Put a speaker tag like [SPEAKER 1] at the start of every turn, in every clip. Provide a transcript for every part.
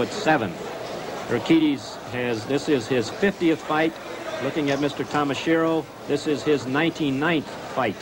[SPEAKER 1] 6'7". Urquidez this is his 50th fight. Looking at Mr. Tomashiro, this is his 99th fight.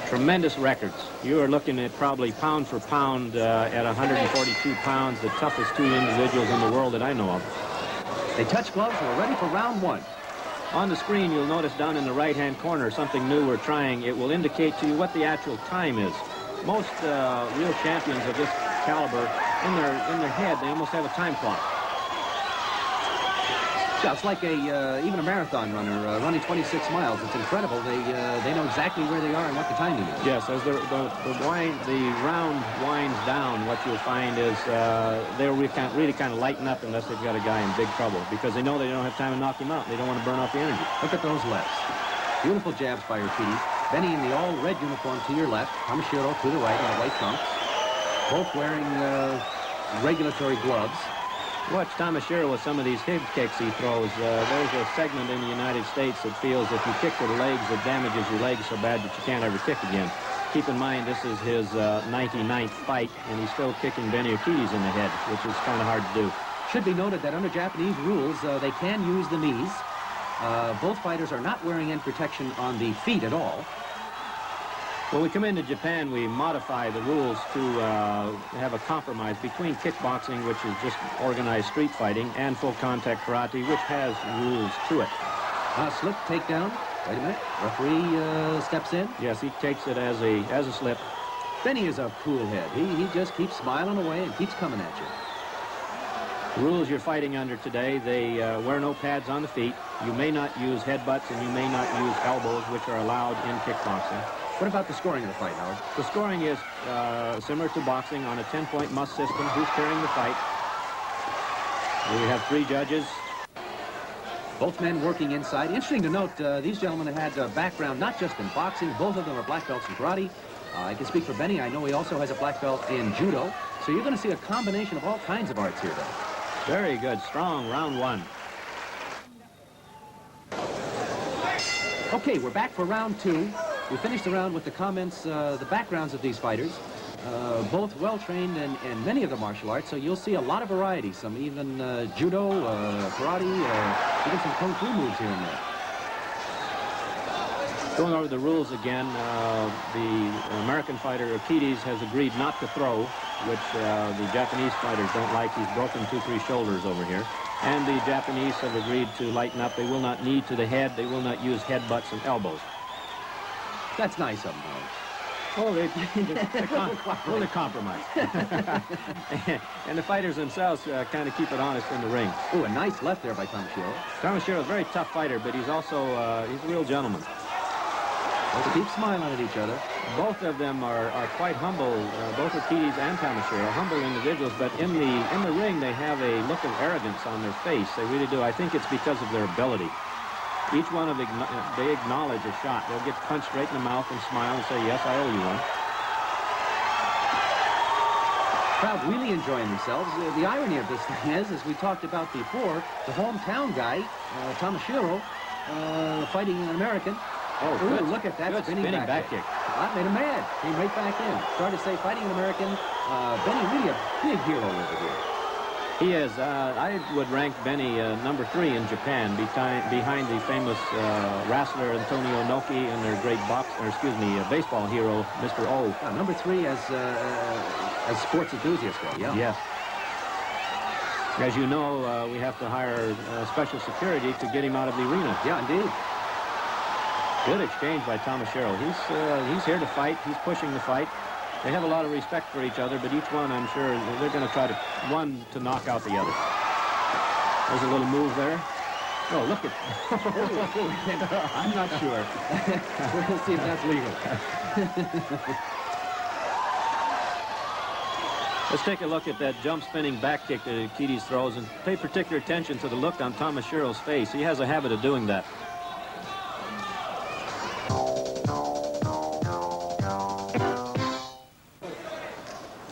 [SPEAKER 1] Tremendous records. You are looking at probably pound for pound at 142 pounds, the toughest two individuals in the world that I know of.
[SPEAKER 2] They touch gloves. We're ready for round one.
[SPEAKER 1] On the screen, you'll notice down in the right-hand corner something new we're trying. It will indicate to you what the actual time is. Most real champions of this caliber, in their head, they almost have a time clock.
[SPEAKER 2] Yeah, it's like even a marathon runner running 26 miles. It's incredible. They know exactly where they are and what the timing is.
[SPEAKER 1] Yes, as the round winds down, what you'll find is they'll really kind of lighten up unless they've got a guy in big trouble, because they know they don't have time to knock him out. They don't want to burn off the energy.
[SPEAKER 2] Look at those lefts. Beautiful jabs by Urquidez. Benny in the all-red uniform to your left. Tomashiro to the right in the white trunks. Both wearing regulatory gloves.
[SPEAKER 1] Watch Tomashiro with some of these head kicks he throws. There's a segment in the United States that feels if you kick to the legs, it damages your legs so bad that you can't ever kick again. Keep in mind, this is his 99th fight, and he's still kicking Benny Urquidez in the head, which is kind of hard to do.
[SPEAKER 2] Should be noted that under Japanese rules, they can use the knees. Both fighters are not wearing end protection on the feet at all.
[SPEAKER 1] When we come into Japan, we modify the rules to have a compromise between kickboxing, which is just organized street fighting, and full contact karate, which has rules to it.
[SPEAKER 2] Slip, takedown. Wait a minute. Referee steps in.
[SPEAKER 1] Yes, he takes it as a slip.
[SPEAKER 2] Benny is a cool head. He just keeps smiling away and keeps coming at you.
[SPEAKER 1] The rules you're fighting under today, they wear no pads on the feet. You may not use headbutts, and you may not use elbows, which are allowed in kickboxing.
[SPEAKER 2] What about the scoring of the fight, Howard?
[SPEAKER 1] The scoring is similar to boxing on a 10-point must system. Who's carrying the fight? We have 3 judges.
[SPEAKER 2] Both men working inside. Interesting to note, these gentlemen have had a background not just in boxing. Both of them are black belts in karate. I can speak for Benny. I know he also has a black belt in judo. So you're going to see a combination of all kinds of arts here, though.
[SPEAKER 1] Very good. Strong. Round 1.
[SPEAKER 2] Okay, we're back for round 2. We finished the round with the comments, the backgrounds of these fighters, both well-trained in many of the martial arts, so you'll see a lot of variety, some even judo, karate, even some kung fu moves here and there.
[SPEAKER 1] Going over the rules again, the American fighter Urquidez has agreed not to throw, which the Japanese fighters don't like. He's broken 2-3 shoulders over here. And the Japanese have agreed to lighten up. They will not knee to the head. They will not use headbutts and elbows.
[SPEAKER 2] That's nice of them, though.
[SPEAKER 1] Oh, they compromise. And the fighters themselves kind of keep it honest in the ring.
[SPEAKER 2] Oh, a nice left there by Tomashiro.
[SPEAKER 1] Tomashiro is a very tough fighter, but he's also he's a real gentleman.
[SPEAKER 2] Let's keep smiling at each other.
[SPEAKER 1] Both of them are quite humble. Both Urquidez and Tomashiro, humble individuals, but in the ring they have a look of arrogance on their face. They really do. I think it's because of their ability. Each one of them, they acknowledge a shot. They'll get punched right in the mouth and smile and say, yes, I owe you one.
[SPEAKER 2] Crowd really enjoying themselves. The irony of this thing is, as we talked about before, the hometown guy, Tomashiro, fighting an American.
[SPEAKER 1] Oh,
[SPEAKER 2] ooh, look at that spinning back kick. That made him mad. Came right back in. Started to say, fighting an American. Benny, really a big hero over here.
[SPEAKER 1] He is. I would rank Benny number 3 in Japan, behind the famous wrestler Antonio Inoki and their great baseball hero, Mr. O.
[SPEAKER 2] Number 3 as sports enthusiasts go. Yeah.
[SPEAKER 1] Yes. As you know, we have to hire special security to get him out of the arena.
[SPEAKER 2] Yeah, indeed.
[SPEAKER 1] Good exchange by Tomashiro. He's here to fight. He's pushing the fight. They have a lot of respect for each other, but each one, I'm sure, they're going to try one to knock out the other. There's a little move there. Oh, look at...
[SPEAKER 2] I'm not sure. We're going to see if that's legal.
[SPEAKER 1] Let's take a look at that jump spinning back kick that Urquidez throws, and pay particular attention to the look on Tomashiro's face. He has a habit of doing that.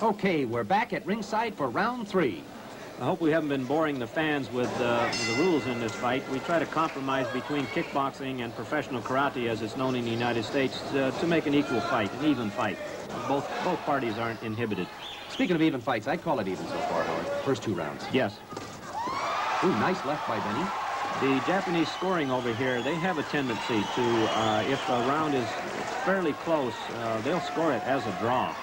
[SPEAKER 2] Okay, we're back at ringside for round 3.
[SPEAKER 1] I hope we haven't been boring the fans with the rules in this fight. We try to compromise between kickboxing and professional karate, as it's known in the United States, to make an equal fight, an even fight. Both parties aren't inhibited.
[SPEAKER 2] Speaking of even fights, I'd call it even so far, Howard. First 2 rounds.
[SPEAKER 1] Yes.
[SPEAKER 2] Ooh, nice left by Benny.
[SPEAKER 1] The Japanese scoring over here, they have a tendency to, if a round is fairly close, they'll score it as a draw.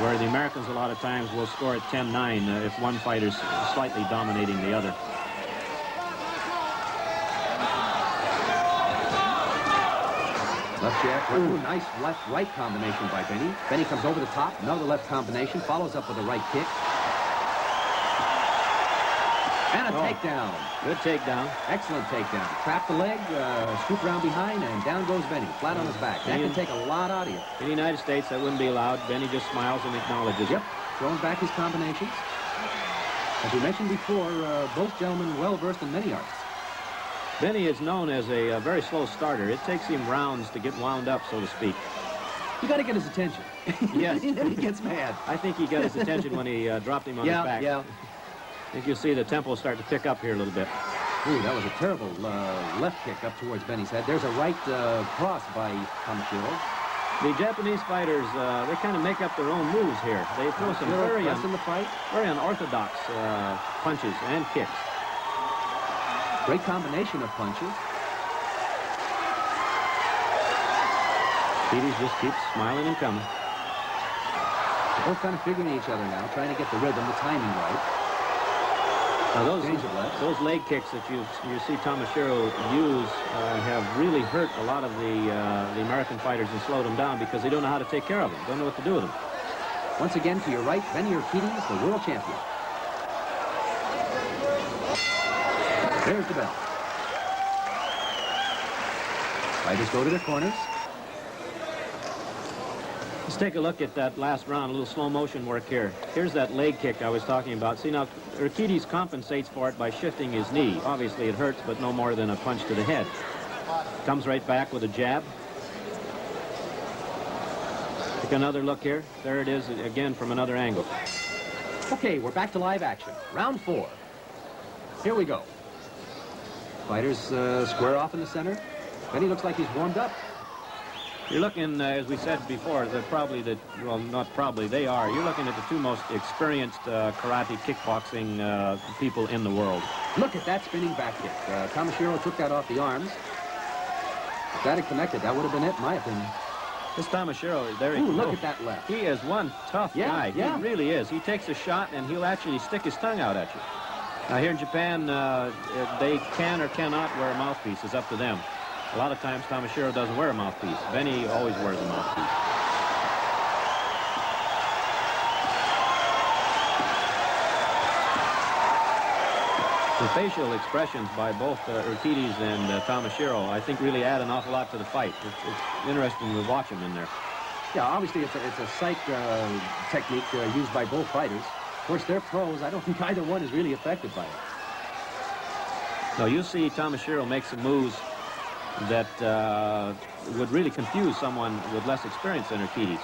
[SPEAKER 1] Where the Americans a lot of times will score it 10-9 if one fighter's slightly dominating the other.
[SPEAKER 2] Left jab. Ooh, nice left-right combination by Benny. Benny comes over the top. Another left combination. Follows up with a right kick. And a takedown.
[SPEAKER 1] Good takedown.
[SPEAKER 2] Excellent takedown. Trap the leg, scoop around behind, and down goes Benny, flat on his back. That can take a lot out of you.
[SPEAKER 1] In the United States, that wouldn't be allowed. Benny just smiles and acknowledges
[SPEAKER 2] Yep.
[SPEAKER 1] it.
[SPEAKER 2] Throwing back his combinations. As we mentioned before, both gentlemen well-versed in many arts.
[SPEAKER 1] Benny is known as a very slow starter. It takes him rounds to get wound up, so to speak.
[SPEAKER 2] You got to get his attention.
[SPEAKER 1] Yes.
[SPEAKER 2] And then he gets mad.
[SPEAKER 1] I think he got his attention when he dropped him on his back.
[SPEAKER 2] Yeah.
[SPEAKER 1] I think you'll see the tempo start to pick up here a little bit.
[SPEAKER 2] Ooh, that was a terrible left kick up towards Benny's head. There's a right cross by Tomashiro.
[SPEAKER 1] The Japanese fighters, they kind of make up their own moves here. They throw some very
[SPEAKER 2] in the fight.
[SPEAKER 1] unorthodox punches and kicks.
[SPEAKER 2] Great combination of punches.
[SPEAKER 1] Urquidez just keeps smiling and coming.
[SPEAKER 2] They're both kind of figuring each other now, trying to get the rhythm, the timing right.
[SPEAKER 1] Now those leg kicks that you see Tomashiro use have really hurt a lot of the American fighters and slowed them down because they don't know how to take care of them, don't know what to do with them.
[SPEAKER 2] Once again, to your right, Benny Urquidez, the world champion. There's the bell. Fighters go to their corners.
[SPEAKER 1] Let's take a look at that last round, a little slow motion work here. Here's that leg kick I was talking about. See, now, Urquidez compensates for it by shifting his knee. Obviously, it hurts, but no more than a punch to the head. Comes right back with a jab. Take another look here. There it is again from another angle.
[SPEAKER 2] Okay, we're back to live action. Round 4. Here we go. Fighters square off in the center. Benny looks like he's warmed up.
[SPEAKER 1] You're looking, as we said before, they're probably well, not probably, they are. You're looking at the 2 most experienced karate, kickboxing people in the world.
[SPEAKER 2] Look at that spinning back kick. Tomashiro took that off the arms. If that had connected, that would have been it, in my opinion.
[SPEAKER 1] This Tomashiro, there he
[SPEAKER 2] Ooh, look at that left.
[SPEAKER 1] He is one tough guy.
[SPEAKER 2] Yeah.
[SPEAKER 1] He really is. He takes a shot, and he'll actually stick his tongue out at you. Now, here in Japan, they can or cannot wear a mouthpiece. It's up to them. A lot of times, Tomashiro doesn't wear a mouthpiece. Benny always wears a mouthpiece. The facial expressions by both Urquidez and Tomashiro, I think, really add an awful lot to the fight. It's interesting to watch them in there.
[SPEAKER 2] Yeah, obviously it's a psych technique used by both fighters. Of course, they're pros. I don't think either one is really affected by it.
[SPEAKER 1] No, you see Tomashiro make some moves that would really confuse someone with less experience than Urquidez.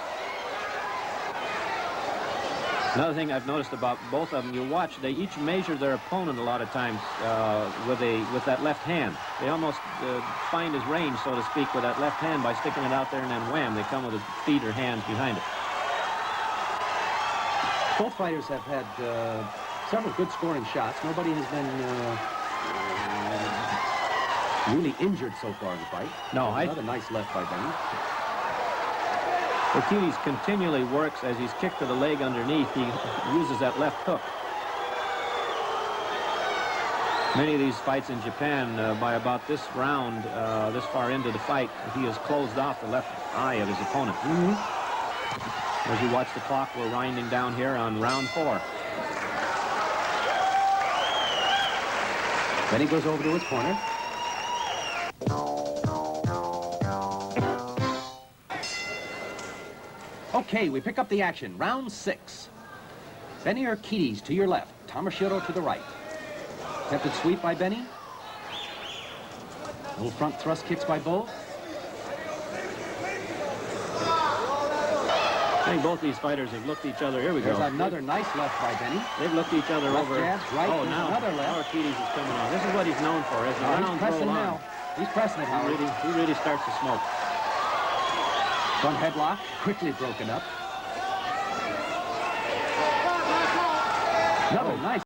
[SPEAKER 1] Another thing I've noticed about both of them, you watch, they each measure their opponent a lot of times with that left hand. They almost find his range, so to speak, with that left hand by sticking it out there, and then wham, they come with his feet or hands behind it.
[SPEAKER 2] Both fighters have had several good scoring shots. Nobody has been really injured so far in the fight.
[SPEAKER 1] No,
[SPEAKER 2] another nice left by Benny.
[SPEAKER 1] Urquidez continually works as he's kicked to the leg underneath. He uses that left hook. Many of these fights in Japan, by about this round, this far into the fight, he has closed off the left eye of his opponent. As you watch the clock, we're winding down here on round 4.
[SPEAKER 2] Benny goes over to his corner. Okay, we pick up the action. Round 6. Benny Urquidez to your left. Tomashiro to the right. Attempted sweep by Benny. Little front thrust kicks by both.
[SPEAKER 1] I think both these fighters have looked each other. Here we
[SPEAKER 2] There's
[SPEAKER 1] go.
[SPEAKER 2] another nice left by Benny.
[SPEAKER 1] They've looked each other
[SPEAKER 2] Left
[SPEAKER 1] over.
[SPEAKER 2] jab, right,
[SPEAKER 1] oh, now
[SPEAKER 2] another left.
[SPEAKER 1] Now Urquidez is coming on. This is what he's known for. As the
[SPEAKER 2] He's
[SPEAKER 1] rounds
[SPEAKER 2] pressing
[SPEAKER 1] roll on,
[SPEAKER 2] now. He's pressing it, Howard.
[SPEAKER 1] he really starts to smoke.
[SPEAKER 2] Front headlock, quickly broken up. Another nice